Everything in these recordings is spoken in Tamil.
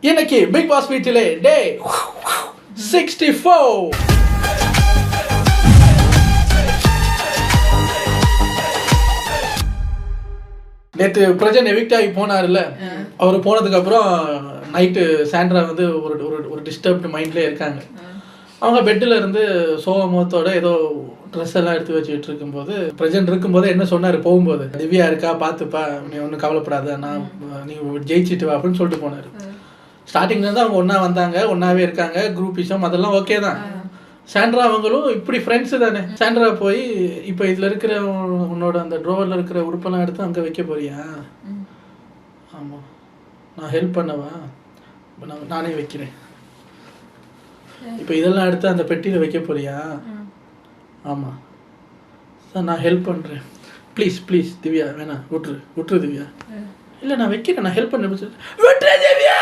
இன்னைக்கு பிக் பாஸ் வீட்டிலே டே 64. நேற்று பிரஜன் எவிக்ட் ஆகி போனார்ல, அவர் போனதுக்கப்புறம் நைட்டு சாண்ட்ரா வந்து ஒரு டிஸ்டர்ப்டு மைண்ட்லேயே இருக்காங்க. அவங்க பெட்டில் இருந்து சோகமோத்தோட ஏதோ ட்ரெஸ் எல்லாம் எடுத்து வச்சுட்டு இருக்கும்போது பிரஜன் இருக்கும்போது என்ன சொன்னார், போகும்போது திவ்யா இருக்கா பார்த்துப்பா, நீ ஒன்றும் கவலைப்படாத, நான் நீ ஜெயிச்சிட்டு வா அப்படின்னு சொல்லிட்டு போனார். ஸ்டார்டிங்லேருந்து அவங்க ஒன்றா வந்தாங்க, ஒன்றாவே இருக்காங்க, குரூப்பிசம் அதெல்லாம் ஓகே தான். சாண்ட்ரா அவங்களும் இப்படி ஃப்ரெண்ட்ஸு தானே. சாண்ட்ரா போய் இப்போ இதில் இருக்கிற உன்னோட அந்த ட்ரோவரில் இருக்கிற உடுப்பெல்லாம் எடுத்து அங்கே வைக்க போறியா? ஆமாம், நான் ஹெல்ப் பண்ணவா? நானே வைக்கிறேன். இப்போ இதெல்லாம் எடுத்து அந்த பெட்டியில் வைக்க போறியா? ஆமாம் சார், நான் ஹெல்ப் பண்ணுறேன். ப்ளீஸ் ப்ளீஸ் திவ்யா, வேணாம், விட்டுரு திவ்யா. இல்லை நான் வைக்கிறேன், நான் ஹெல்ப் பண்ணுறேன். விட்டுரு Divya,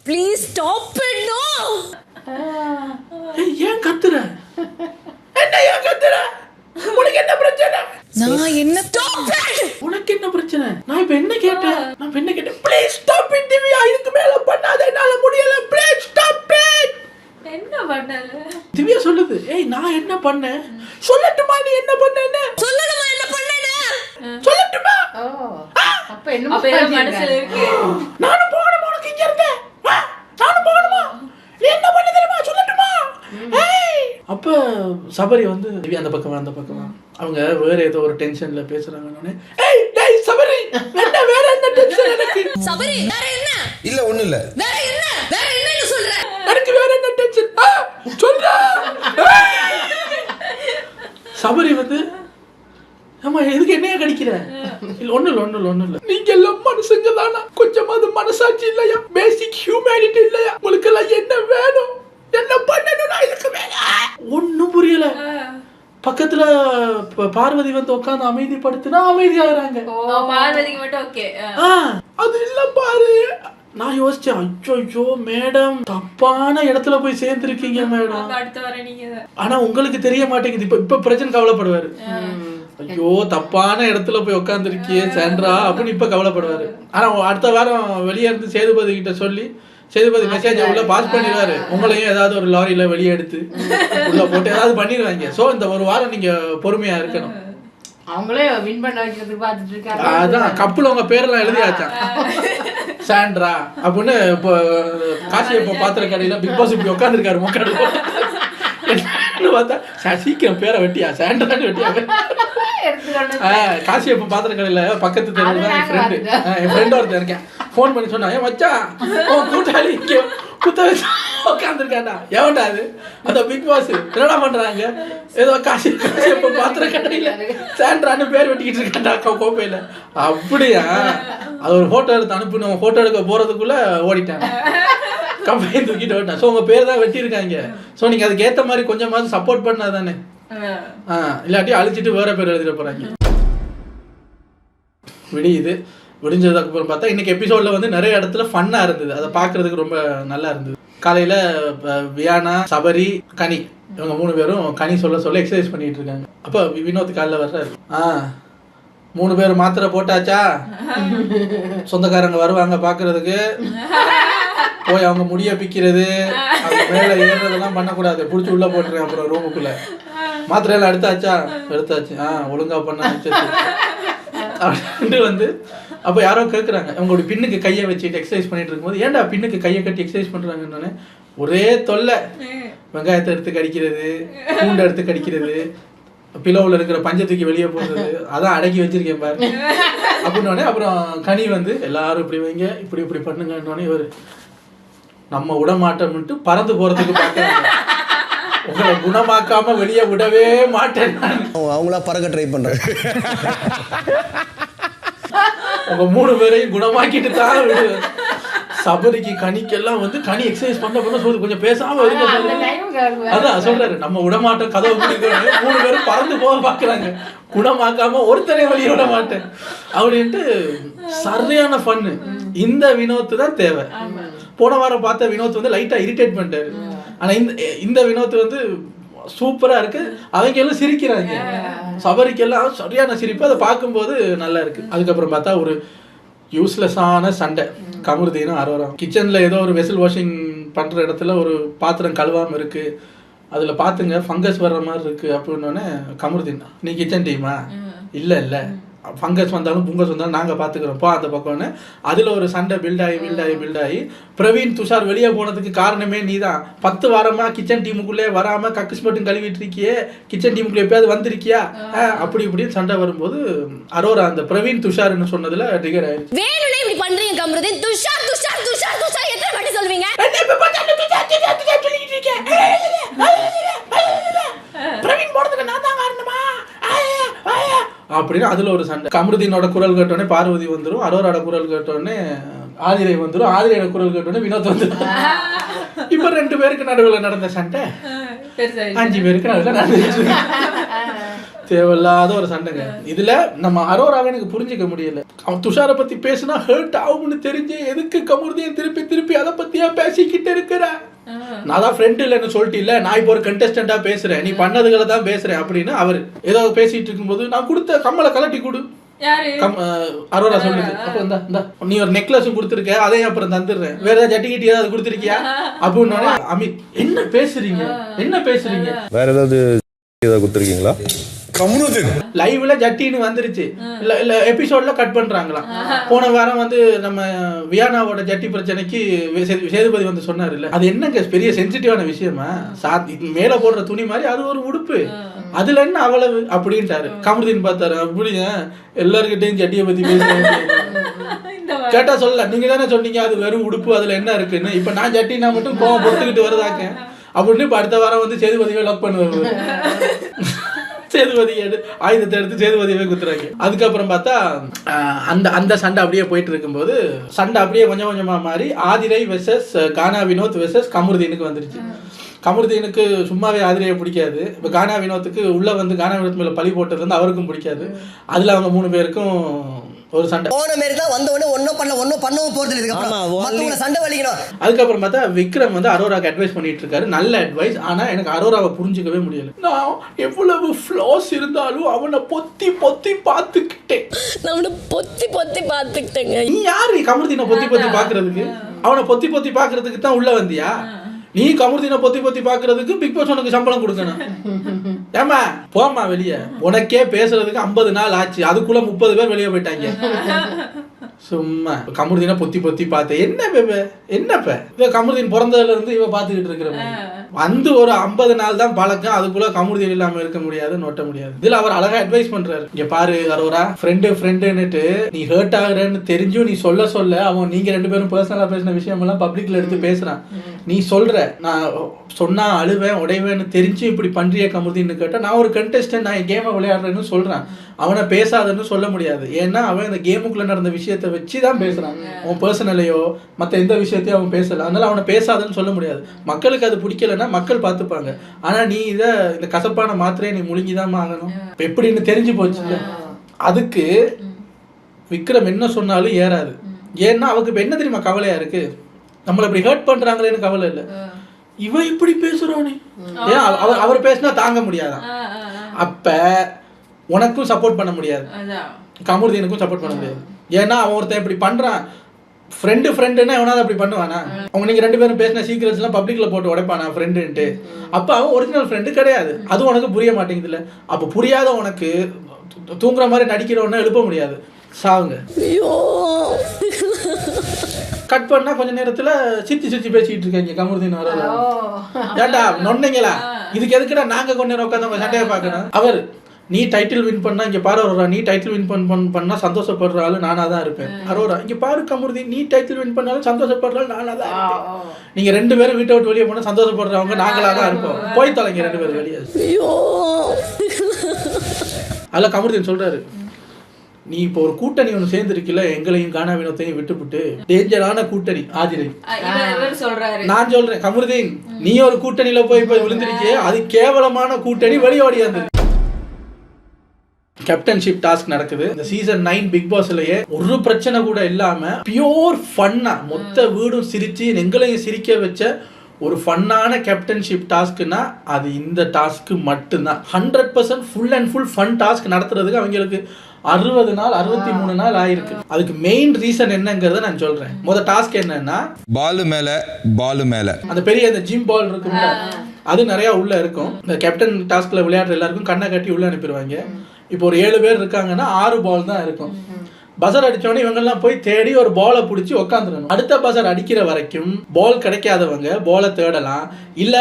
please stop it. No. ஏன் கத்துற? என்ன ஏன் கத்துற? உனக்கு என்ன பிரச்சனை? நான் என்ன ஸ்டாப் இட்? உனக்கு என்ன பிரச்சனை? நான் இப்ப என்ன கேட்டேன்? ப்ளீஸ் ஸ்டாப் இட் திவ்யா, இதுக்கு மேல பண்ணாத, என்னால முடியல, ப்ளீஸ் ஸ்டாப் இட். என்ன பண்ணல? திவ்யா சொல்லுது, ஏய் நான் என்ன பண்ணேன்? சொல்லட்டுமா நீ என்ன பண்ணேன்னு? சொல்லணுமா என்ன பண்ணேன்னு? சொல்லட்டுமா? அப்ப என்ன மனசுல இருக்கு? நானும் போகணுமா உனக்கு இங்க இருக்க? நானும் போகணுமா? நீ என்ன பண்ண தெரியுமா? சொல்லட்டுமா? ஏய் அப்ப சபரி வந்து திவ்யா அந்த பக்கமா அவங்க வேற ஏதோ ஒரு டென்ஷன்ல பேசுறாங்க. நானே ஏய் டேய் சபரி, என்ன வேற என்ன டென்ஷன் எனக்கு? சபரி வேற என்ன? இல்ல ஒண்ணு இல்ல. வேற என்னன்னு சொல்ற? எனக்கு வேற என்ன டென்ஷன்? சொல்றா. சபரி வந்து ஆமா, எதுக்கு என்னைய கடிக்கிற? இல்ல ஒண்ணு இல்ல. நீங்க எல்லாம் மனுஷங்க தானா? கொஞ்சமாவது மனசாட்சி இல்லையா? பேசிக் ஹியூமனிட்டி இல்லையா? உங்களுக்கு எல்லாம் என்ன வேணும்? என்ன பண்ணணும்? நான் இதுக்கு மேல ஒண்ணும் புரியல. பக்கத்துல பார்வதி வந்து உட்காந்து அமைதிப்படுத்தினா அமைதியாகிறாங்க. பார்வதிக்கு மட்டும் ஓகே. அது இல்ல பாரு. நான் யோசிச்சேன், ஐயோ மேடம் தப்பான இடத்துல போய் சேர்ந்துருக்கீங்க மேடம். அடுத்து வர நீங்க. ஆனா உங்களுக்கு தெரிய மாட்டேங்குது. இப்ப பிரச்சனை கவலைப்படுவாரு. ஐயோ தப்பான இடத்துல போய் உட்காந்துருக்கியே சாண்ட்ரா அப்படின்னு இப்ப கவலைப்படுவாரு. ஆனா அடுத்த வாரம் வெளியே இருந்து சேதுபதி கிட்ட சொல்லி சேதுபதி மெசேஜ் உள்ள பாஸ் பண்ணிடுவாரு. உங்களையும் ஏதாவது ஒரு லாரியில வெளியே எடுத்து உள்ள போட்டு ஏதாவது பண்ணிடுவாங்க. சோ இந்த ஒரு வாரம் நீங்க பொறுமையா இருக்கணும். அவங்களே வின் பண்ண வைக்கிறதுக்கு பார்த்துட்டு இருக்காங்க. அதான் கப்புல உங்க பேரெல்லாம் எழுதியாச்சான், சாண்ட்ரா அப்படின்னு. இப்போ காசியப்ப பாத்திர கடையில பிக் பாஸ் இப்படி உட்காந்துருக்காரு முக்காடு பார்த்தா சீக்கிரம் பேரை வெட்டியா சாண்ட்ரான்னு வெட்டியா. காசியப்ப பாத்திர கடையில பக்கத்து தெருவில் தான் என் ஃப்ரெண்ட் ஒருத்தர் இருக்கேன். ஃபோன் பண்ணி சொன்னா, ஏன் மச்சா உன் கூட்டாளி இங்கே குத்த வச்சு உட்காந்துருக்காண்டா. எவன்டா அது? அந்த பிக் பாஸ் என்னடா பண்றாங்க? ஏதோ காசியப்ப பாத்திர கடையில சாண்ட்ரான்னு பேர் வெட்டிக்கிட்டு இருக்காண்டா கோப்பையில. அப்படியா? அது ஒரு ஃபோட்டோ எடுத்து அனுப்பணும். ஃபோட்டோ எடுக்க போறதுக்குள்ள ஓடிட்டாங்க, கம்பெனி தூக்கிட்டு ஓட்டான். ஸோ உங்க பேர் தான் வெட்டியிருக்காங்க. ஸோ நீங்க அதுக்கு ஏற்ற மாதிரி கொஞ்சமாவது சப்போர்ட் பண்ணா தானே. இல்லாட்டி அழிச்சிட்டு வேற பேர் எழுதிட போறாங்க. விடியுது. விடிஞ்சதுக்கு அப்புறம் பார்த்தா இன்னைக்கு எபிசோட்ல வந்து நிறைய இடத்துல ஃபன்னா இருந்தது. அதை பார்க்கறதுக்கு ரொம்ப நல்லா இருந்தது. காலையில வியானா, சபரி, கனி இவங்க 3 பேரும் கனி சொல்ல எக்ஸசைஸ் பண்ணிட்டு இருக்காங்க. அப்போ வினோத் காலைல வர்றாரு. 3 பேர் மாத்திரை போட்டாச்சா? சொந்தக்காரங்க வருவாங்க பாக்குறதுக்கு. போய் அவங்க முடிய பிக்கிறது, அவங்க மேல ஏறுறதெல்லாம் பண்ணக்கூடாது. பிடிச்சி உள்ள போட்டுறேன். அப்புறம் ரூமுக்குள்ள மாத்திரையெல்லாம் எடுத்தாச்சு. ஒழுங்கா பண்ண அப்படின்னு வந்து அப்போ யாரோ கேட்குறாங்க, அவங்களோட பின்னுக்கு கையை வச்சுட்டு எக்ஸசைஸ் பண்ணிட்டு இருக்கும்போது, ஏன்டா பின்னுக்கு கையை கட்டி எக்ஸசைஸ் பண்றாங்கன்னு ஒரே தொல்லை. வெங்காயத்தை எடுத்து கடிக்கிறது, பூண்டை எடுத்து கடிக்கிறது, பிலோவில் இருக்கிற பஞ்சை தூக்கி வெளியே போடுறது, அதான் அடக்கி வச்சிருக்கேன் பாரு அப்படின்னோடனே அப்புறம் கனி வந்து எல்லாரும் இப்படி வைங்க, இப்படி பண்ணுங்கன்னோடனே இவர் நம்ம விடமாட்டோம்ட்டு பறந்து போறதுக்கு பார்க்குறாங்க. உங்களை குணமாக்காம வெளியே விடவே மாட்டேன். அவங்களா பறக்க ட்ரை பண்றேன். உங்க 3 பேரையும் குணமாக்கிட்டு தான் விடுவேன். சபரிக்கு கனிக்கெல்லாம் வந்து கனி எக்ஸசைஸ் பண்ண சொல்லுது, கொஞ்சம் பேசாம இருக்க. அதான் சொல்றாரு, நம்ம விடமாட்டோம், கதவை பிடிக்கணும். 3 பேரும் பறந்து போக பாக்குறாங்க, குணமாக்காம ஒருத்தரை வெளியே விட மாட்டேன் அப்படின்ட்டு. சரியான ஃபன்னு. இந்த வினோத் தான் தேவை. போன வாரம் பார்த்த வினோத் வந்து லைட்டா இரிட்டேட் பண்ணிட்டாரு. ஆனா இந்த வினோத் வந்து சூப்பரா இருக்கு. அவங்க எல்லாம் சிரிக்கிறாங்க. சபரிக்கெல்லாம் சரியான சிரிப்பு. அதை பார்க்கும்போது நல்லா இருக்கு. அதுக்கப்புறம் பார்த்தா ஒரு யூஸ்லெஸ்ஸான சண்டை கமருதீனும் அரோரா. கிச்சனில் ஏதோ ஒரு வெசல் வாஷிங் பண்ணுற இடத்துல ஒரு பாத்திரம் கழுவாமல் இருக்குது, அதில் பார்த்துங்க ஃபங்கஸ் வர்ற மாதிரி இருக்குது அப்படின்னோடனே கமருதீன், நீ கிச்சன் டீமா? இல்லை ஃபங்கஸ் வந்தாலும் புங்கஸ் வந்தாலும் நாங்கள் பார்த்துக்குறோம் போ அந்த பக்கம்னு. அதில் ஒரு சண்டை பில்ட் ஆகி பிரவீன் துஷார் வெளியே போனதுக்கு காரணமே நீ தான். 10 வாரமாக கிச்சன் டீமுக்குள்ளே வராமல் கக்குஸ் மட்டும் கழுவிட்டு இருக்கியே, கிச்சன் டீமுக்குள்ளே எப்பயாவது வந்திருக்கியா அப்படி இப்படின்னு சண்டை வரும்போது அரோரா அந்த பிரவீன் துஷார்னு சொன்னதில் ட்ரிகர் ஆயிடுச்சு. வேணும்னே இப்படி பண்றீங்க கமருதீன். துஷார் துஷார் துஷார் துஷார் எத்தனை வாட்டி சொல்வீங்க? பிரவீன் போனதுக்கு நான் தான் காரணமா அப்படின்னு அதுல ஒரு சண்டை. கமருதீனோட குரல் கேட்டோடனே பார்வதி வந்துடும், அரோராட குரல் கேட்டோடனே ஆதிரை வந்துடும், ஆதிரையோட குரல் கேட்டோடனே வினோத் வந்துடும். இப்ப 2 பேருக்கு நடுவில் நடந்த சண்டை 5 பேருக்கு நடுவில் நடந்துச்சு. தேவையில்லாத ஒரு சண்டைங்க. இதுல நம்ம அரோராவை எனக்கு புரிஞ்சுக்க முடியல. அவன் துஷாரை பத்தி பேசினா ஹர்ட் ஆகும்னு தெரிஞ்சு எதுக்கு கமருதீன் திருப்பி அதை பத்தியா பேசிக்கிட்டு இருக்கிற? நான் தான் ஃப்ரெண்ட் இல்லைன்னு சொல்லிட்டு இல்லை, நான் இப்போ ஒரு கண்டெஸ்டண்டா பேசுறேன், நீ பண்ணதுகளை தான் பேசுறேன் அப்படின்னு அவர் ஏதோ பேசிட்டு இருக்கும்போது நான் கொடுத்த கம்மலை கலட்டி கொடு அரோரா சொல்லுது. அப்போ இந்த நீ ஒரு நெக்லஸும் கொடுத்துருக்க, அதையும் அப்புறம் தந்துடுறேன், வேற ஏதாவது ஜட்டி கிட்டி ஏதாவது கொடுத்துருக்கியா அப்படின்னு. அமித் என்ன பேசுறீங்க வேற ஏதாவது கொடுத்துருக்கீங்களா? லைவ்ல ஜட்டின்னு வந்துருச்சு, இல்ல எபிசோட்ல கட் பண்றாங்களா. போன வாரம் வந்து நம்ம வியானாவோட ஜட்டி பிரச்சனைக்கு சேதுபதி வந்து சொன்னாரு இல்ல, அது என்னங்க பெரிய சென்சிட்டிவான விஷயமா? மேல போடுற துணி மாதிரி அது ஒரு உடுப்பு, அதுல என்ன அவ்வளவு அப்படின்ட்டாரு. கமருதீன் பார்த்தாரு, அப்படிங்க எல்லாருக்கிட்டையும் ஜட்டியை பத்தி பேசுறேன் கேட்டா சொல்லல, நீங்க தானே சொன்னீங்க அது வெறும் உடுப்பு, அதுல என்ன இருக்குன்னு. இப்ப நான் ஜட்டினா மட்டும் கோவம் பொறுத்துக்கிட்டு வருதாக்க அப்படின்னு இப்ப அடுத்த வாரம் வந்து சேதுபதியை லாக் பண்ணுவாரு. சேதுபதி ஆயுதத்தை எடுத்து சேதுபதியவே குத்துறாங்க. அதுக்கப்புறம் பார்த்தா அந்த சண்டை அப்படியே போயிட்டு இருக்கும்போது சண்டை அப்படியே கொஞ்சம் கொஞ்சமா மாறி ஆதிரை வெர்சஸ் கானா வினோத் வெர்சஸ் கமருதீனுக்கு வந்துருச்சு. கமருதீனுக்கு சும்மாவே ஆதிரையை பிடிக்காது. இப்போ கானா வினோத்துக்கு உள்ள வந்து கானா வினோத் மேல பழி போட்டது வந்து அவருக்கும் பிடிக்காது. அதுல அவங்க 3 பேருக்கும் ஒரு சண்டை. போன மாதிரி தான் வந்த உடனே ஒன்னும் பண்ணவும் போறது இல்லை. மத்தவங்க சண்டை வலிக்கணும். அதுக்கப்புறம் பார்த்தா விக்ரம் வந்து அரோராக்கு அட்வைஸ் பண்ணிட்டு இருக்காரு, நல்ல அட்வைஸ். ஆனா எனக்கு அரோராவை புரிஞ்சுக்கவே முடியல. நான் எவ்வளவு ஃப்ளாஸ் இருந்தாலும் அவனை பொத்தி பார்த்துக்கிட்டேன். நீ யாரு கமருதீனை பொத்தி பாக்குறதுக்கு? அவனை பொத்தி பாக்குறதுக்கு தான் உள்ள வந்தியா? நீ கமருதீனை பொத்தி பாக்குறதுக்கு பிக் பாஸ் உனக்கு சம்பளம் கொடுக்கணும். ஏமா போமா வெளியே, உனக்கே பேசுறதுக்கு 50 நாள் ஆச்சு, அதுக்குள்ள 30 பேர் வெளியே போயிட்டாங்க. சும்மா கமருதீனை பொத்தி பார்த்தேன். என்னப்ப கமருதீன் பிறந்ததுல இருந்து இவ பாத்துக்கிட்டு இருக்கிற வந்து ஒரு 50 நாள் தான் பழக்கம், அதுக்குள்ள கமருதீன் இல்லாம இருக்க முடியாது, நோட்ட முடியாது. இதுல அவர் அழகா அட்வைஸ் பண்றாரு, இங்க பாரு அரோரா, ஃப்ரெண்டுன்னுட்டு நீ ஹர்ட் ஆகுறன்னு தெரிஞ்சும் நீ சொல்ல அவன் நீங்க 2 பேரும் பர்சனலா பேசின விஷயம் எல்லாம் பப்ளிக்ல எடுத்து பேசுறான். நீ சொல்ற நான் சொன்னா அழுவேன் உடைவேன்னு தெரிஞ்சு இப்படி பண்றிய கமருதீன்னு கேட்டா, நான் ஒரு கண்டெஸ்டன்ட், நான் என் கேமை விளையாடுறேன்னு சொல்றேன். அவனை பேசாதன்னு சொல்ல முடியாது. ஏன்னா அவன் இந்த கேமுக்குள்ள நடந்த விஷயத்த வச்சுதான் பேசுறான். அவன் பர்சனலையோ மற்ற எந்த விஷயத்தையும் அவன் பேசல, அதனால அவனை பேசாதன்னு சொல்ல முடியாது. மக்களுக்கு அது பிடிக்கலன்னா மக்கள் பார்த்துப்பாங்க. ஆனா நீ இந்த கசப்பான மாத்திரையை நீ முழுங்கிதான் ஆகணும் எப்படின்னு தெரிஞ்சு போச்சு. அதுக்கு விக்ரம் என்ன சொன்னாலும் ஏறாது. ஏன்னா அவருக்கு இப்ப என்ன தெரியுமா கவலையா இருக்கு, நம்மளை இப்படி ஹர்ட் பண்றாங்களேன்னு கவலை இல்லை, இவன் இப்படி பேசுறானே. ஏன் அவர் பேசினா தாங்க முடியாதான். அப்ப உனக்கும் சப்போர்ட் பண்ண முடியாது, கமருதீனுக்கும் சப்போர்ட் பண்ண முடியாது. ஏன்னா அவன் ஒருத்தன் இப்படி பண்றான், ஃப்ரெண்டுன்னா எவனாவது அப்படி பண்ணுவானா? அவங்க நீங்க 2 பேரும் பேசின சீக்ரெட்ஸ் எல்லாம் பப்ளிக்ல போட்டு உடைப்பானா ஃப்ரெண்டுன்ட்டு? அப்ப அவன் ஒரிஜினல் ஃப்ரெண்டு கிடையாது. அது உனக்கு புரிய மாட்டேங்குதுல்ல. அப்ப புரியாத உனக்கு தூங்குற மாதிரி நடிக்கிறவன எழுப்ப முடியாது, சாவுங்க. கட் பண்ணா கொஞ்ச நேரத்துல சிரிச்சு பேசிட்டு இருக்கீங்க கமருதீன் அரோரா. ஏண்டா நொன்னீங்களா? இதுக்கு எதுக்குடா நாங்க கொஞ்ச நேரம் உட்காந்து சண்டையை பார்க்கணும்? அவர் நீ டைட்டில் வின் பண்ணா இங்க பாரு அரோரா, நீ டைட்டில் வின் பண்ணா சந்தோஷப்படுற ஆளு நானா தான் இருப்பேன். அரோரா இங்க பாரு கமருதீன், நீ டைட்டில் வின் பண்ணாலும் சந்தோஷப்படுற ஆளு நானா தான் இருப்பேன். நீங்க 2 பேரும் வீட்டை விட்டு வெளியே போனா சந்தோஷப்படுறவங்க நாங்களா தான் இருப்போம். போய் தொலைங்க 2 பேரும் வெளியே. அதுல கமருதீன் சொல்றாரு, நீ இப்போ ஒரு கூட்டணி ஒன்று சேர்ந்துருக்குல்ல, எங்களையும் கானா வினோத்தையும் விட்டுவிட்டு டேஞ்சரான கூட்டணி ஆதிரை. நான் சொல்றேன் கமருதீன், நீ ஒரு கூட்டணியில போய் விழுந்திருக்கே, அது கேவலமான கூட்டணி, வெளியோடியாது. கேப்டன்ஷிப் டாஸ்க் நடக்குது. இந்த சீசன் 9 பிக் பாஸ்லயே ஒரு பிரச்சனை கூட இல்லாம பியூர் ஃபன்னா மொத்த வீடும் சிரிச்சு எங்களையும் சிரிக்க வச்ச ஒரு ஃபன்னான கேப்டன்ஷிப் டாஸ்க்னா அது இந்த டாஸ்க்கு மட்டும்தான். 100% full and full fun task நடத்துறதுக்கு அவங்களுக்கு 60 நாள் 63 நாள் ஆயிருக்கு. அதுக்கு மெயின் ரீசன் என்னங்கறத நான் சொல்றேன். முதல் டாஸ்க் என்னன்னா பால் மேல அந்த பெரிய அந்த ஜிம் பால் இருக்குல்ல, அது நிறைய உள்ள இருக்கும். இந்த கேப்டன் டாஸ்க்ல விளையாடுற எல்லாருக்கும் கண்ணை கட்டி உள்ள அனுப்பிடுவாங்க. இப்போ ஒரு 7 பேர் இருக்காங்கன்னா 6 பால் தான் இருக்கும். பசர் அடிச்சோடனே இவங்கெல்லாம் போய் தேடி ஒரு பாலை பிடிச்சி உக்காந்துடணும். அடுத்த பசர் அடிக்கிற வரைக்கும் பால் கிடைக்காதவங்க பாலை தேடலாம். இல்ல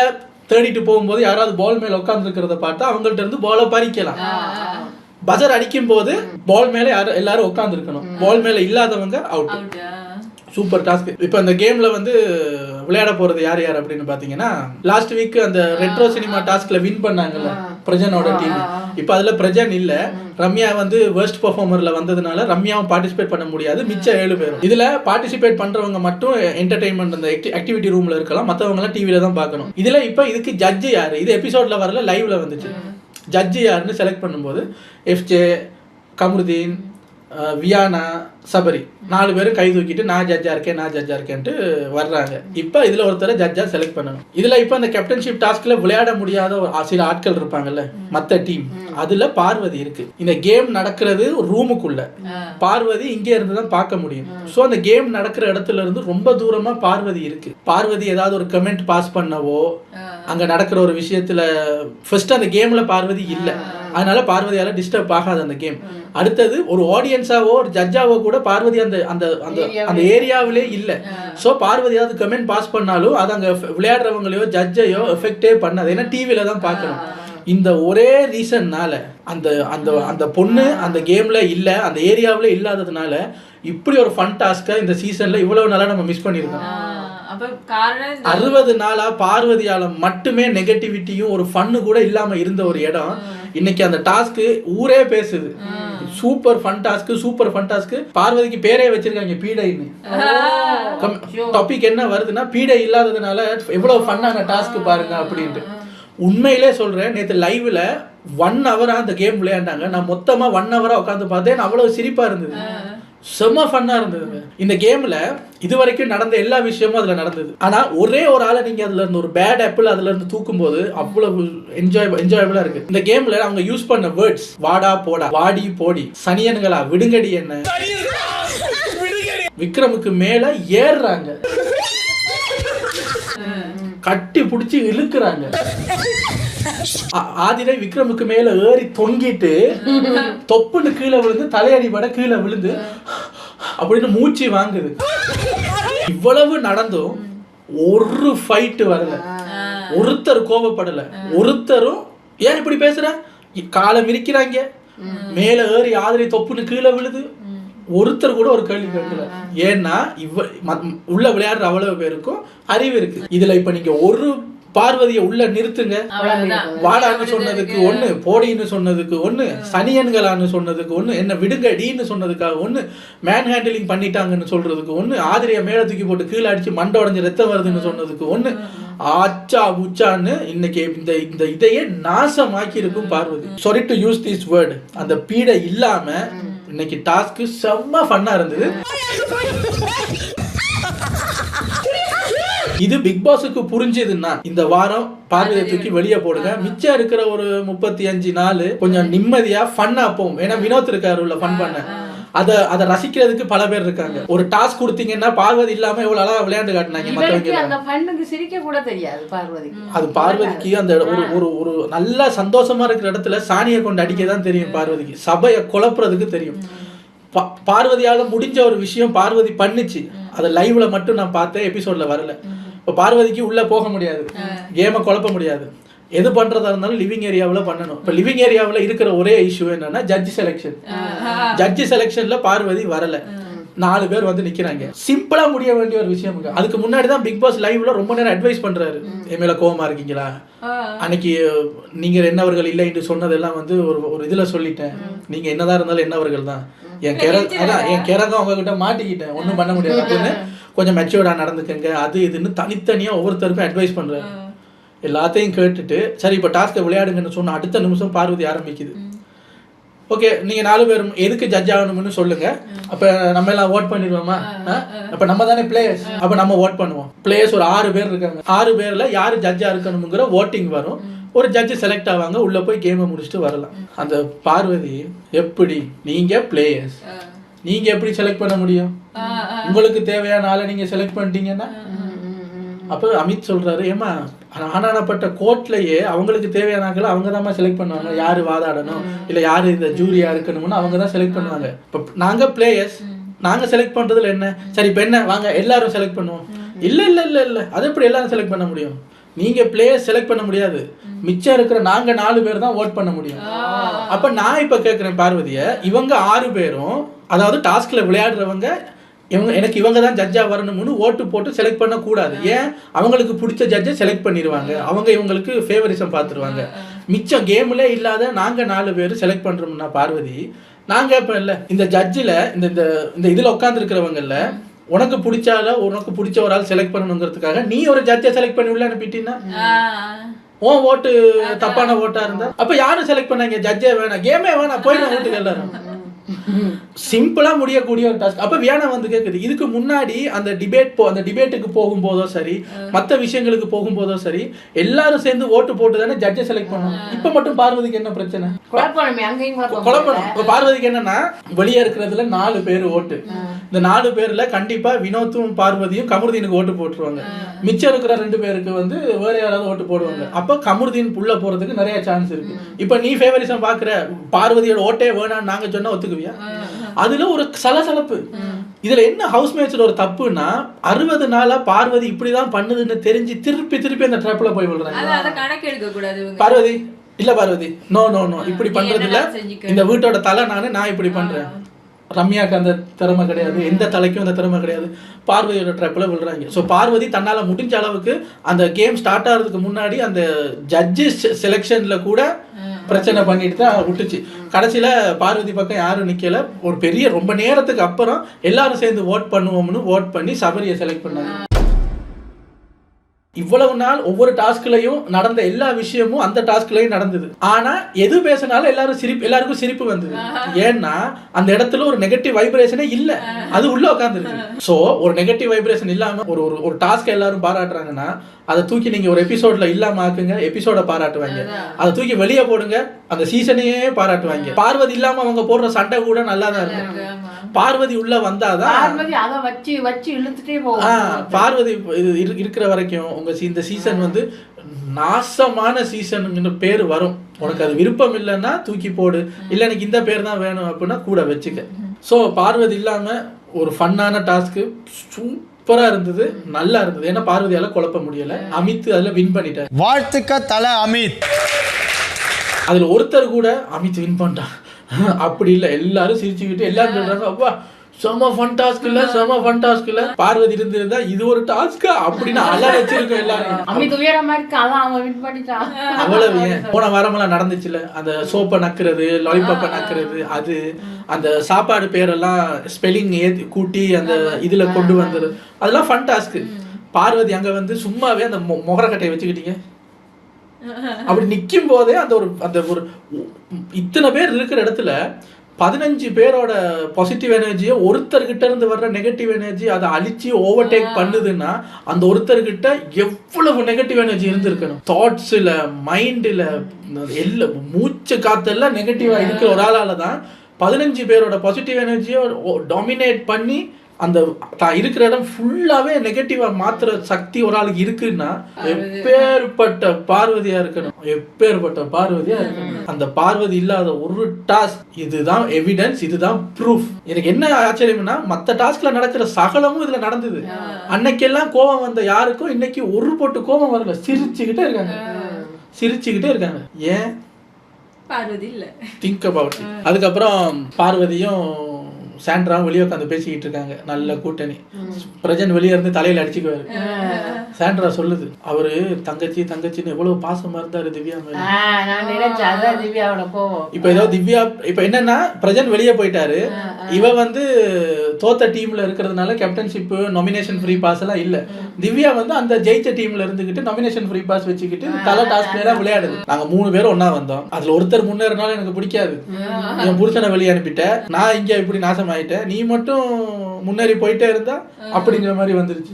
தேடிட்டு போகும்போது யாராவது பால் மேல உட்காந்துருக்கிறத பார்த்தா அவங்கள்ட்ட இருந்து பாலை பறிக்கலாம். பசர் அடிக்கும் போது பால் மேல எல்லாரும் உட்கார்ந்து இருக்கணும். பால் மேல இல்லாதவங்க அவுட். Super task. இப்போ இந்த கேம்ல வந்து விளையாட போறது யார் யார் அப்படின்னு பாத்தீங்கன்னா, லாஸ்ட் வீக் அந்த ரெட்ரோ சினிமா டாஸ்க்ல வின் பண்ணாங்கல்ல பிரஜனோட டீம். இப்போ அதுல பிரஜன் இல்ல, ரம்யா வந்து வெர்ஸ்ட் பெர்ஃபார்மர்ல வந்ததுனால ரம்யாவும் பார்ட்டிசிபேட் பண்ண முடியாது. மிச்சம் 7 பேரும். இதுல பார்ட்டிசிபேட் பண்றவங்க மட்டும் என்டர்டைன்மெண்ட் அந்த ஆக்டிவிட்டி ரூம்ல இருக்கலாம், மத்தவங்க எல்லாம் டிவில தான் பார்க்கணும். இதுல இப்போ இதுக்கு ஜட்ஜ் யாரு? இது எபிசோட்ல வரல, லைவ்ல வந்துச்சு. ஜட்ஜி யாருன்னு செலக்ட் பண்ணும்போது எஃப்ஜே, கமருதீன், வியானா, சபரி 4 பேரும் கை தூக்கிட்டு நான் ஜட்ஜா இருக்கேன்ட்டு வர்றாங்க. இப்போ இதுல ஒருத்தரை ஜட்ஜா செலக்ட் பண்ணணும். இதுல இப்போ அந்த கேப்டன்ஷிப் டாஸ்க்ல விளையாட முடியாத சில ஆட்கள் இருப்பாங்கல்ல மத்த டீம், அதுல பார்வதி இருக்கு. இந்த கேம் நடக்கிறது ரூமுக்குள்ள, பார்வதி இங்கே இருந்து தான் பார்க்க முடியும். ஸோ அந்த கேம் நடக்கிற இடத்துல இருந்து ரொம்ப தூரமா பார்வதி இருக்கு. பார்வதி ஏதாவது ஒரு கமெண்ட் பாஸ் பண்ணவோ, அங்க நடக்கிற ஒரு விஷயத்துல ஃபர்ஸ்ட் அந்த கேம்ல பார்வதி இல்ல, அதனால பார்வதியால டிஸ்டர்ப் ஆகாது அந்த கேம். அடுத்தது ஒரு ஆடியன்ஸாவோ ஒரு ஜட்ஜாவோ கூட பார்வதி அந்த அந்த அந்த ஏரியாவிலே இல்ல. சோ பார்வதி ஏதாவது கமெண்ட் பாஸ் பண்ணாலும் அது அங்க விளையாடுறவங்களையோ ஜட்ஜையோ எஃபெக்டே பண்ணாது, ஏன்னா டிவில தான் பார்க்கணும். இந்த ஒரே ரீசன்னால அந்த அந்த அந்த பொண்ணு அந்த கேம்ல இல்ல, அந்த ஏரியாவில இல்லாததுனால இப்படி ஒரு ஃபன் டாஸ்க இந்த சீசன்ல இவ்வளவு நாளா நம்ம மிஸ் பண்ணிருக்கோம். 60 நாளா பார்வதியால மட்டுமே நெகட்டிவிட்டியும் ஒரு ஃபன்னு கூட இல்லாம இருந்த ஒரு இடம் இன்னைக்கு அந்த டாஸ்க் ஊரே பேசுது. Super fun task. பார்வதிக்கு பேரே வச்சிருக்காங்க பீடைன்னு. டாபிக் என்ன வருதுன்னா, பீடை இல்லாததுனால எவ்வளவு ஃபன்னான டாஸ்க் பாருங்க அப்படின்ட்டு. உண்மையிலே சொல்றேன், நேற்று லைவ்ல 1 hour அந்த கேம் விளையாண்டாங்க. நான் மொத்தமா 1 hour உட்காந்து பார்த்தேன். அவ்வளவு சிரிப்பா இருந்தது, செம்ம ஃபன்னா இருந்தது. இந்த கேம்ல இது வரைக்கும் நடந்த எல்லா விஷயமும் அதுல நடந்தது. ஆனா ஒரே ஒரு ஆளை நீங்க அதுல இருந்து ஒரு பேட் ஆப்பிள் அதுல இருந்து தூக்கும் போது அவ்வளவு என்ஜாயபிளா இருக்கு. இந்த கேம்ல அவங்க யூஸ் பண்ண வேர்ட்ஸ், வாடா போடா, வாடி போடி, சனியன்களா, விடுங்கடி, என்ன விக்ரமுக்கு மேல ஏறுறாங்க, கட்டி புடிச்சு இழுக்கிறாங்க. ஆதிரை விக்ரமுக்கு மேல ஏறி தொங்கிட்டு தொப்புன்னு கீழே விழுந்து தலையடிபட கீழே விழுந்து அப்படின்னு மூச்சு வாங்குது. இவ்வளவு நடந்தும் ஒரு ஃபைட் வரல, ஒருத்தர் கோபப்படல, ஒருத்தரும் ஏன் இப்படி பேசுற, காலை மிரிக்கிறாங்க, மேல ஏறி ஆதிரை தொப்புன்னு கீழே விழுது, ஒருத்தர் கூட ஒரு கேள்வி கேட்கல. ஏன்னா உள்ள விளையாடுற அவ்வளவு பேருக்கும் அறிவு இருக்கு. இதுல இப்ப நீங்க ஒரு பார்வதியை உள்ள நிறுத்துங்க, வாடான்னு சொன்னதுக்கு 1, போடின்னு சொன்னதுக்கு 1, சனியன்களான்னு சொன்னதுக்கு 1, என்ன விடுங்கடின்னு சொன்னதுக்காக 1, மேன் ஹேண்டிலிங் பண்ணிட்டாங்கன்னு சொல்றதுக்கு 1, ஆதிரைய மேல தூக்கி போட்டு கீழே அடிச்சு மண்டை உடஞ்சு ரத்தம் வருதுன்னு சொன்னதுக்கு 1, ஆச்சா புச்சான்னு இன்னைக்கு இந்த இதையே நாசமாக்கி இருக்கும் Parvathi. Sorry to use this word. அந்த பீடை இல்லாம இன்னைக்கு டாஸ்க் செம்ம ஃபன்னா இருந்தது. இது பிக் பாஸுக்கு புரிஞ்சதுன்னா இந்த வாரம் பார்வையை தூக்கி வெளியே போடுங்க. மிச்சம் இருக்கிற ஒரு 35 நாள் கொஞ்சம் நிம்மதியா ஃபன்னா போகும். ஏன்னா வினோத் இருக்காரு உள்ள ஃபன் பண்ண, அதை ரசிக்கிறதுக்கு பல பேர் இருக்காங்க. ஒரு டாஸ்க் கொடுத்தீங்கன்னா பார்வதி இல்லாம எவ்வளவு அழகா விளையாண்டு காட்டினாங்க மத்தவங்க. சிரிக்க கூட தெரியாது பார்வதிக்கு. அது பார்வதிக்கு அந்த ஒரு ஒரு நல்ல சந்தோஷமா இருக்கிற இடத்துல சாணியை கொண்டு அடிக்க தான் தெரியும் பார்வதிக்கு, சபையை குழப்புறதுக்கு தெரியும். பார்வதியால முடிஞ்ச ஒரு விஷயம் பார்வதி பண்ணுச்சு, அதை லைவ்ல மட்டும் நான் பார்த்தேன், எபிசோட்ல வரல. இப்போ பார்வதிக்கு உள்ள போக முடியாது, கேமை குழப்ப முடியாது, எது பண்றதா இருந்தாலும் லிவிங் ஏரியாவில் பண்ணணும். இப்போ லிவிங் ஏரியாவில் இருக்கிற ஒரே இஷ்யூ என்னன்னா ஜட்ஜி செலெக்ஷன். ஜட்ஜி செலெக்ஷன்ல பார்வதி வரல, 4 பேர் வந்து நிக்கிறாங்க. சிம்பிளா முடிய வேண்டிய ஒரு விஷயம். அதுக்கு முன்னாடி தான் பிக் பாஸ் லைவ்ல ரொம்ப நேரம் அட்வைஸ் பண்றாரு, என் மேல கோவமா இருக்கீங்களா, அன்னைக்கு நீங்க என்னவர்கள் இல்லை என்று சொன்னதெல்லாம் வந்து ஒரு இதுல சொல்லிட்டேன், நீங்க என்னதான் இருந்தாலும் என்னவர்கள் தான், என் கிறகம் உங்ககிட்ட மாட்டிக்கிட்டேன், ஒன்றும் பண்ண முடியாது அப்படின்னு கொஞ்சம் மெச்சூர்டா நடந்துக்கங்க, அது இதுன்னு தனித்தனியா ஒவ்வொருத்தருக்கும் அட்வைஸ் பண்றாரு. எல்லாத்தையும் கேட்டுட்டு சரி இப்போ டாஸ்க்கை விளையாடுங்கன்னு சொன்ன அடுத்த நிமிஷம் பார்வதி ஆரம்பிக்குது. ஓகே, நீங்க 4 பேரும் எதுக்கு ஜட்ஜ் ஆகணும்னு சொல்லுங்க, அப்ப நம்ம எல்லாம் ஓட் பண்ணிடுவோமா, அப்ப நம்ம தானே பிளேயர்ஸ், அப்ப நம்ம ஓட் பண்ணுவோம். பிளேயர்ஸ் ஒரு 6 பேர் இருக்காங்க, 6 பேர்ல யாரு ஜட்ஜா இருக்கணுங்கிற ஓட்டிங் வரும். ஒரு ஜட்ஜ் செலக்ட் ஆவாங்க, உள்ள போய் கேமை முடிச்சுட்டு வரலாம். அந்த பார்வதி எப்படி நீங்க பிளேயர்ஸ் நீங்க எப்படி செலக்ட் பண்ண முடியும்? உங்களுக்கு தேவையான ஆளை நீங்க செலக்ட் பண்ணிட்டீங்கன்னா அப்ப அமித் சொல்றாரு, ஏமா ஆனானப்பட்ட கோர்ட்லயே அவங்களுக்கு தேவையான ஆட்களை அவங்க தான் செலக்ட் பண்ணுவாங்க. யாரு வாதாடணும் இல்ல யாரு இந்த ஜூரியா இருக்கணும்னு அவங்க தான் செலக்ட் பண்ணுவாங்க. இப்ப நாங்க பிளேயர்ஸ் நாங்க செலக்ட் பண்றதுல என்ன? சரி இப்ப என்ன வாங்க எல்லாரும் செலக்ட் பண்ணுவோம். இல்ல இல்ல இல்ல இல்ல அது எப்படி எல்லாரும் செலக்ட் பண்ண முடியும்? நீங்க பிளேயர்ஸ் செலக்ட் பண்ண முடியாது, மிச்சம் இருக்கிற நாங்க 4 பேர் தான் ஓட் பண்ண முடியும். அப்ப நான் இப்ப கேட்கிறேன் பார்வதிய, இவங்க 6 பேரும் அதாவது டாஸ்க்ல விளையாடுறவங்க எனக்கு இவங்க தான் ஜட்ஜா வரணும்னு ஓட்டு போட்டு செலக்ட் பண்ண கூடாது. ஏன்? அவங்களுக்கு பிடிச்ச ஜட்ஜை செலக்ட் பண்ணிடுவாங்க, அவங்க இவங்களுக்கு ஃபேவரிசம் பார்த்துருவாங்க. மிச்சம் கேம்ல இல்லாத நாங்க 4 பேர் செலக்ட் பண்றோம்னா பார்வதி, நாங்க இப்ப இல்ல இந்த ஜட்ஜில் இந்த இதுல உட்கார்ந்து இருக்கிறவங்கல்ல உனக்கு பிடிச்சால உனக்கு பிடிச்ச ஒரு ஆள் செலக்ட் பண்ணணுங்கிறதுக்காக நீ ஒரு ஜட்ஜை செலக்ட் பண்ணி உள்ள அனுப்பிட்டீங்கன்னா உன் ஓட்டு தப்பான ஓட்டா இருந்தா அப்ப யாரும் செலக்ட் பண்ணாங்க? ஜட்ஜே வேணாம், கேமே வேணாம், போயிடும் வீட்டுக்கு எல்லாரும். சிம்பிளா முடியக்கூடிய ஒரு டாஸ்க். அப்ப வியானா வந்து கேக்குது, இதுக்கு முன்னாடி அந்த டிபேட்டுக்கு போகும்போதோ சரி மற்ற விஷயங்களுக்கு போகும்போதோ சரி எல்லாரும் சேர்ந்து ஓட்டு போட்டு தானே ஜட்ஜை செலக்ட் பண்ணுவோம். இப்ப மட்டும் பார்வதிக்கு என்ன பிரச்சனை? குழப்பணும். இப்ப பார்வதிக்கு என்னன்னா வெளியே இருக்கிறதுல 4 பேர் ஓட்டு, இந்த 4 பேர்ல கண்டிப்பா வினோத்தும் பார்வதியும் கமருதீனுக்கு ஓட்டு போட்டுருவாங்க. மிச்சம் இருக்கிற 2 பேருக்கு வந்து வேற யாராவது ஓட்டு போடுவாங்க. அப்ப கமருதீன் உள்ள போறதுக்கு நிறைய சான்ஸ் இருக்கு. இப்ப நீ ஃபேவரிசம் பாக்குற பார்வதியோட ஓட்டே வேணான்னு நாங்க சொன்னா ஒத்துக்குவியா? அதுல ஒரு சலசலப்பு. இதுல என்ன ஹவுஸ்மேட்ஸ்ல ஒரு தப்புன்னா 60 நாளா பார்வதி இப்படிதான் பண்ணுதுன்னு தெரிஞ்சு திருப்பி அந்த ட்ராப்ல போய் விடுறாங்க. அத கணக்கு எடுக்க கூடாது. பார்வதி இல்ல பார்வதி நோ இப்படி பண்றது இல்ல, இந்த வீட்டோட தலை நான் இப்படி பண்றேன். ரம்யாக்கு அந்த திறமை கிடையாது, எந்த தலைக்கும் அந்த திறமை கிடையாது, பார்வதியோட ட்ராப்ல விழுறாங்க. ஸோ பார்வதி தன்னால முடிஞ்ச அளவுக்கு அந்த கேம் ஸ்டார்ட் ஆகிறதுக்கு முன்னாடி அந்த ஜட்ஜஸ் செலெக்ஷன்ல கூட பிரச்சனை பண்ணிட்டு தான் விட்டுச்சு. கடைசியில பார்வதி பக்கம் யாரும் நிக்கல. ஒரு பெரிய ரொம்ப நேரத்துக்கு அப்புறம் எல்லாரும் சேர்ந்து ஓட் பண்ணுவோம்னு ஓட் பண்ணி சபரியை செலக்ட் பண்ணாங்க. இவ்வளவு நாள் ஒவ்வொரு டாஸ்க்லயும் நடந்த எல்லா விஷயமும் அந்த டாஸ்க்லயும் நடந்தது. ஆனா எது பேசினாலும் எல்லாருக்கும் சிரிப்பு வந்தது. ஏன்னா அந்த இடத்துல ஒரு நெகட்டிவ் வைப்ரேஷனே இல்ல, அது உள்ள உட்கார்ந்துருக்கு. சோ ஒரு நெகட்டிவ் வைப்ரேஷன் இல்லாம ஒரு டாஸ்க் எல்லாரும் பாராட்டுறாங்கன்னா அதை தூக்கி நீங்க ஒரு எபிசோட்ல இல்லாம ஆக்குங்க, எபிசோட பாராட்டுவாங்க. அதை தூக்கி வெளியே போடுங்க, அந்த சீசனையே பாராட்டுவாங்க. பார்வதி இல்லாம அவங்க போடுற சண்டை கூட நல்லா தான் இருக்கு. பார்வதி உள்ள வந்தாதான் பார்வதி இருக்கிற வரைக்கும் உங்க இந்த சீசன் வந்து நாசமான சீசன் பேரு வரும். உனக்கு அது விருப்பம் இல்லைன்னா தூக்கி போடு, இல்ல எனக்கு இந்த பேர் தான் வேணும் அப்படின்னா கூட வச்சுக்க. சோ பார்வதி இல்லாம ஒரு ஃபன்னான டாஸ்க் சூப்பரா இருந்தது, நல்லா இருந்தது. ஏன்னா பார்வதியால குழப்ப முடியல, அமித் அதுல வின் பண்ணிட்டார். வாழ்த்துக்க தல அமித். அதுல ஒருத்தர் கூட அமித் வின் பண்ணிட்டான் அப்படி இல்ல, எல்லாரும் சிரிச்சுக்கிட்டு எல்லாரும் சொல்றாங்க அப்பா செம ஃபன் டாஸ்க் இல்ல பார்வதி இருந்திருந்தா இது ஒரு டாஸ்கா அப்படின்னு அழ வச்சிருக்கோம் எல்லாரும். அவ்வளவு போன வாரமெல்லாம் நடந்துச்சுல, அந்த சோப்பை நக்குறது, லாலிபாப்பை நக்குறது, அது அந்த சாப்பாடு பேரெல்லாம் ஸ்பெல்லிங் கூட்டி அந்த இதுல கொண்டு வந்தது, அதெல்லாம் ஃபன் டாஸ்க். பார்வதி அங்க வந்து சும்மாவே அந்த முகரக்கட்டையை வச்சுக்கிட்டீங்க அப்படி நிக்கும் போதே அந்த ஒரு இத்தனை பேர் இருக்கிற இடத்துல 15 பேரோட பாசிட்டிவ் எனர்ஜியை ஒருத்தர்கிட்ட இருந்து வர்ற நெகட்டிவ் எனர்ஜி அதை அழிச்சு ஓவர்டேக் பண்ணுதுன்னா அந்த ஒருத்தர்கிட்ட எவ்வளவு நெகட்டிவ் எனர்ஜி இருந்திருக்கணும். தாட்ஸ்ல, மைண்ட்ல, எல்லா மூச்சு காத்தெல்லாம் நெகட்டிவா இருக்கிற ஒரு ஆளால தான் 15 பேரோட பாசிட்டிவ் எனர்ஜியை டாமினேட் பண்ணி அந்த இருக்கிற இடம் ஃபுல்லாவே நெகட்டிவா மாத்துற சக்தி ஒரு ஆளுக்கு இருக்குன்னா எப்பேற்பட்ட பார்வதியா இருக்கணும். அந்த பார்வதி இல்லாத ஒரு டாஸ்க் இதுதான் எவிடன்ஸ், இதுதான் ப்ரூஃப். எனக்கு என்ன ஆச்சரியம்னா மத்த டாஸ்க்ல நடக்கிற சகலமும் இதுல நடந்தது. அன்னைக்கெல்லாம் கோபம் வந்த யாருக்கும் இன்னைக்கு ஒரு பொட்டு கோபம் வரல, சிரிச்சுக்கிட்டே இருக்காங்க. ஏன்? பார்வதி இல்ல. Think about. அதுக்கப்புறம் பார்வதியும் சாண்ட்ராவும் வெளியே உட்காந்து பேசிக்கிட்டு இருக்காங்க, நல்ல கூட்டணி. பிரஜன் வெளியே இருந்து தலையில அடிச்சுக்குவாரு. சாண்ட்ரா சொல்லுது அவரு தங்கச்சின்னு எவ்வளவு பாசமா இருந்தாரு திவ்யா மேல. இப்ப ஏதோ திவ்யா இப்ப என்னன்னா பிரஜன் வெளியே போயிட்டாரு, இவ வந்து தோத்த டீம்ல இருக்கிறதுனால கேப்டன்ஷிப் நாமினேஷன் ஃப்ரீ பாஸ் எல்லாம் இல்ல. திவ்யா வந்து அந்த ஜெயிச்ச டீம்ல இருந்துகிட்டு நாமினேஷன் ஃப்ரீ பாஸ் வச்சுக்கிட்டு தலை டாஸ்க் விளையாடுது. நாங்க 3 பேரும் ஒன்னா வந்தோம், அதுல ஒருத்தர் முன்னேறினாலும் எனக்கு பிடிக்காது, என் புருஷனை வெளியே அனுப்பிட்ட, நான் இங்க இப்படி நாசம் ஆயிட்டேன், நீ மட்டும் முன்னேறி போயிட்டே இருந்தா அப்படிங்கிற மாதிரி வந்துருச்சு.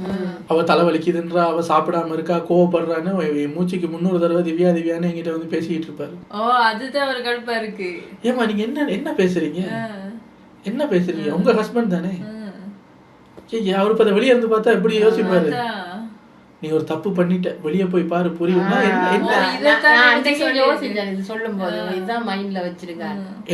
அவ தலைவலிக்குதுன்றா, அவ சாப்பிடாம இருக்கா, கோவப்படுறான்னு மூச்சுக்கு 300 தடவை திவ்யா திவ்யான்னு என்கிட்ட வந்து பேசிக்கிட்டு இருப்பாரு. அதுதான் ஒரு கடுப்பா இருக்கு. ஏமா நீங்க என்ன பேசுறீங்க, என்ன பேசுறீங்க, உங்க ஹஸ்பண்ட் தானே. அவரு இப்ப வெளியே இருந்து பார்த்தா எப்படி யோசிப்பாரு, நீ ஒரு தப்பு பண்ணிட்ட, வெளியே போய் பாரு, புரியுமா,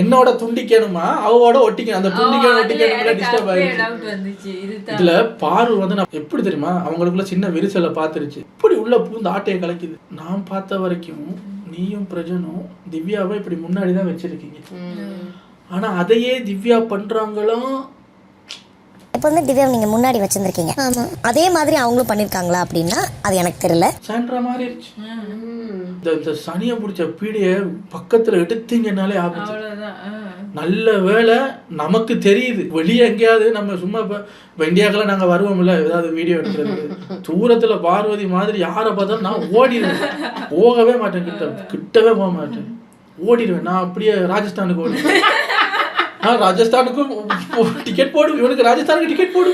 என்னோட துண்டிக்கணுமா அவவோட ஒட்டிக்கணும், அந்த துண்டிக்கணும் ஒட்டிக்கணும் டிஸ்டர்ப் ஆயிடுச்சு. இதுல பாரு வந்து நான் எப்படி தெரியுமா, அவங்களுக்குள்ள சின்ன விரிசலை பாத்துருச்சு, இப்படி உள்ள பூந்து ஆட்டையை கலக்குது. நான் பார்த்த வரைக்கும் நீயும் பிரஜனும் திவ்யாவை இப்படி முன்னாடிதான் வச்சிருக்கீங்க, ஆனா அதையே திவ்யா பண்றாங்களோ. எப்பவுமே திவ்யாவை நீங்க முன்னாடி வச்சிருந்திருக்கீங்க, அதே மாதிரி அவங்களும் பண்ணிருக்காங்களா அப்படின்னா அது எனக்கு தெரியல. சாண்ட்ரா மாறிடுச்சு. இந்த சனியை பிடிச்ச பீடிய பக்கத்துல எடுத்தீங்கன்னாலே ஆபத்து. நல்ல வேலை நமக்கு தெரியுது, வெளியே எங்கேயாவது நம்ம சும்மா இப்போ இந்தியாக்கெல்லாம் நாங்கள் வருவோம்ல ஏதாவது வீடியோ எடுக்கிறது, தூரத்துல பார்வதி மாதிரி யாரை பார்த்தாலும் நான் ஓடிடுவேன், போகவே மாட்டேன், கிட்டவே போக மாட்டேன், ஓடிடுவேன். நான் அப்படியே ராஜஸ்தானுக்கு ஓடிடுவேன். ராஜஸ்தானுக்கும் டிக்கெட் போடு, இவனுக்கு ராஜஸ்தானுக்கு டிக்கெட் போடு,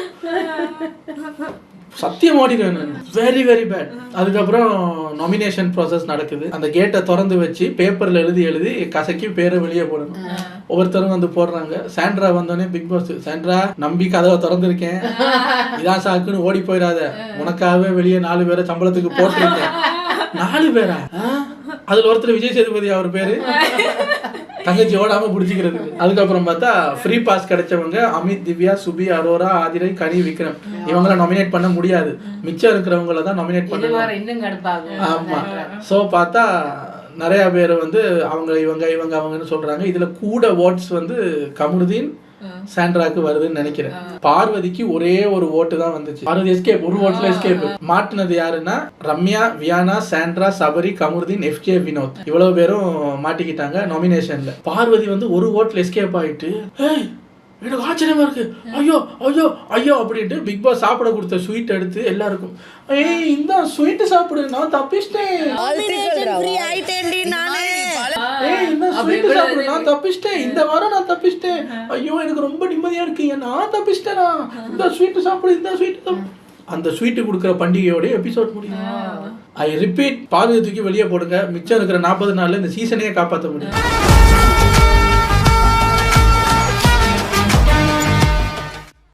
சத்தியம் ஓடிடுவேன் நான். Very very bad. அதுக்கப்புறம் நாமினேஷன் ப்ராசஸ் நடக்குது. அந்த கேட்டை திறந்து வச்சு பேப்பர்ல எழுதி கசக்கி பேரை வெளியே போடணும். ஒவ்வொருத்தரும் வந்து போடுறாங்க. சாண்ட்ரா வந்தோடனே பிக் பாஸ், சாண்ட்ரா நம்பி கதவை திறந்துருக்கேன், இதான் சாக்குன்னு ஓடி போயிடாத, உனக்காகவே வெளியே 4 பேரை சம்பளத்துக்கு போட்டிருக்கேன். 4 பேரா? அதுல ஒருத்தர் விஜய் சேதுபதி, அவர் பேரு, தங்கச்சி ஓடாம புடிச்சிக்கிறது. அதுக்கப்புறம் பார்த்தா ஃப்ரீ பாஸ் கிடைச்சவங்க அமித், திவ்யா, சுபி, அரோரா, ஆதிரை, கனி, விக்ரம், இவங்கள நாமினேட் பண்ண முடியாது, மிச்சம் இருக்கிறவங்கள தான் நாமினேட் பண்ணுவாங்க. ஆமா. சோ பார்த்தா நிறைய பேர் வந்து அவங்க அவங்கன்னு சொல்றாங்க. இதுல கூட ஓட்ஸ் வந்து கமருதீன், சாண்ட்ராக்கு வருதுன்னு நினைக்கிறேன். பார்வதிக்கு ஒரே ஒரு ஓட்டு தான் வந்துச்சு. பார்வதி எஸ்கேப், ஒரு ஓட்டுல எஸ்கேப். மாட்டினது யாருன்னா ரம்யா, வியானா, சாண்ட்ரா, சபரி, கமருதீன், FJ, வினோத், இவ்வளவு பேரும் மாட்டிக்கிட்டாங்க நாமினேஷன்ல. பார்வதி வந்து ஒரு ஓட்டுல எஸ்கேப் ஆயிட்டு, எனக்கு ஆச்சரியமா இருக்கு, ஐயோ ஐயோ ஐயோ அப்படின்ட்டு பிக் பாஸ் சாப்பிட கொடுத்த ஸ்வீட் எடுத்து எல்லாருக்கும், இந்த ஸ்வீட் சாப்பிடு, நான் தப்பிச்சிட்டேன், நான் தப்பிச்சிட்டேன், இந்த வாரம் நான் தப்பிச்சிட்டேன், ஐயோ எனக்கு ரொம்ப நிம்மதியா இருக்கு, நான் தப்பிச்சிட்டேனா, இந்த ஸ்வீட் சாப்பிடு, இந்த ஸ்வீட். அந்த ஸ்வீட் கொடுக்குற பண்டிகையோட எபிசோட் முடியும். ஐ ரிப்பீட், பார்வதி தூக்கி வெளியே போடுங்க, மிச்சம் இருக்கிற 40 நாள்ல இந்த சீசனையே காப்பாற்ற முடியும்.